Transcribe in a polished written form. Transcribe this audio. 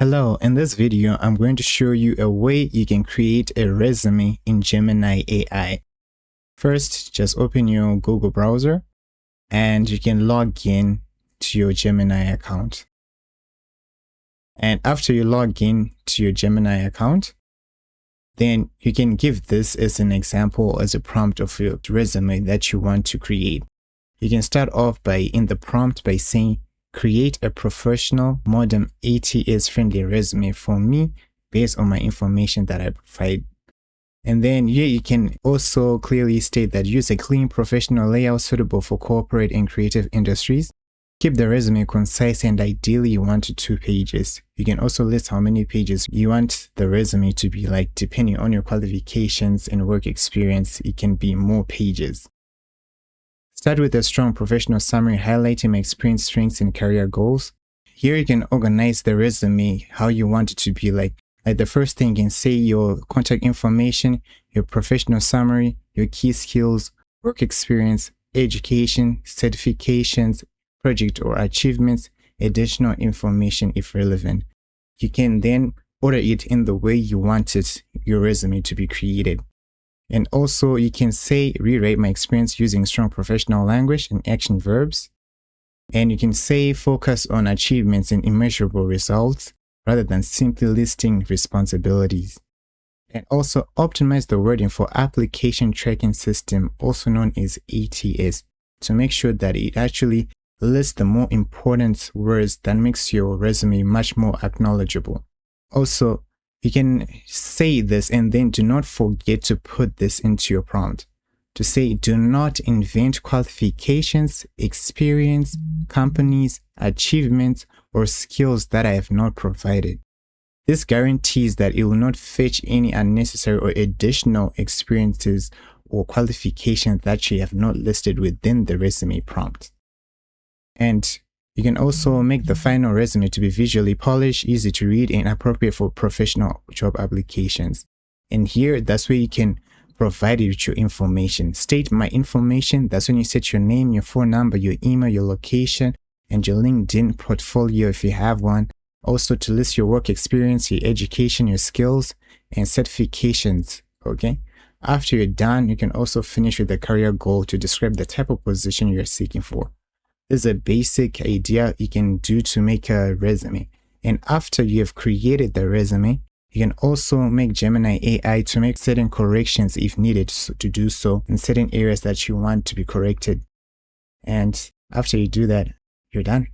Hello, in this video, I'm going to show you a way you can create a resume in Gemini AI. First, just open your Google browser and you can log in to your Gemini account. And after you log in to your Gemini account, then you can give this as an example, as a prompt of your resume that you want to create. You can start off in the prompt by saying, create a professional, modern, ATS-friendly resume for me based on my information that I provide. And then here you can also clearly state that use a clean, professional layout suitable for corporate and creative industries. Keep the resume concise and ideally 1 to 2 pages. You can also list how many pages you want the resume to be, like depending on your qualifications and work experience, it can be more pages. Start with a strong professional summary highlighting my experience, strengths, and career goals. Here you can organize the resume how you want it to be. Like the first thing you can say your contact information, your professional summary, your key skills, work experience, education, certifications, project or achievements, additional information if relevant. You can then order it in the way you wanted your resume to be created. And also you can say, rewrite my experience using strong professional language and action verbs. And you can say, focus on achievements and immeasurable results rather than simply listing responsibilities. And also optimize the wording for application tracking system, also known as ATS, to make sure that it actually lists the more important words that makes your resume much more acknowledgeable. Also, you can say this and then do not forget to put this into your prompt. To say, do not invent qualifications, experience, companies, achievements, or skills that I have not provided. This guarantees that it will not fetch any unnecessary or additional experiences or qualifications that you have not listed within the resume prompt. And you can also make the final resume to be visually polished, easy to read, and appropriate for professional job applications. And here, that's where you can provide it with your information. State my information. That's when you set your name, your phone number, your email, your location, and your LinkedIn portfolio if you have one. Also to list your work experience, your education, your skills, and certifications. Okay. After you're done, you can also finish with the career goal to describe the type of position you're seeking for. This is a basic idea you can do to make a resume. And after you have created the resume, you can also make Gemini AI to make certain corrections if needed to do so in certain areas that you want to be corrected. And after you do that, you're done.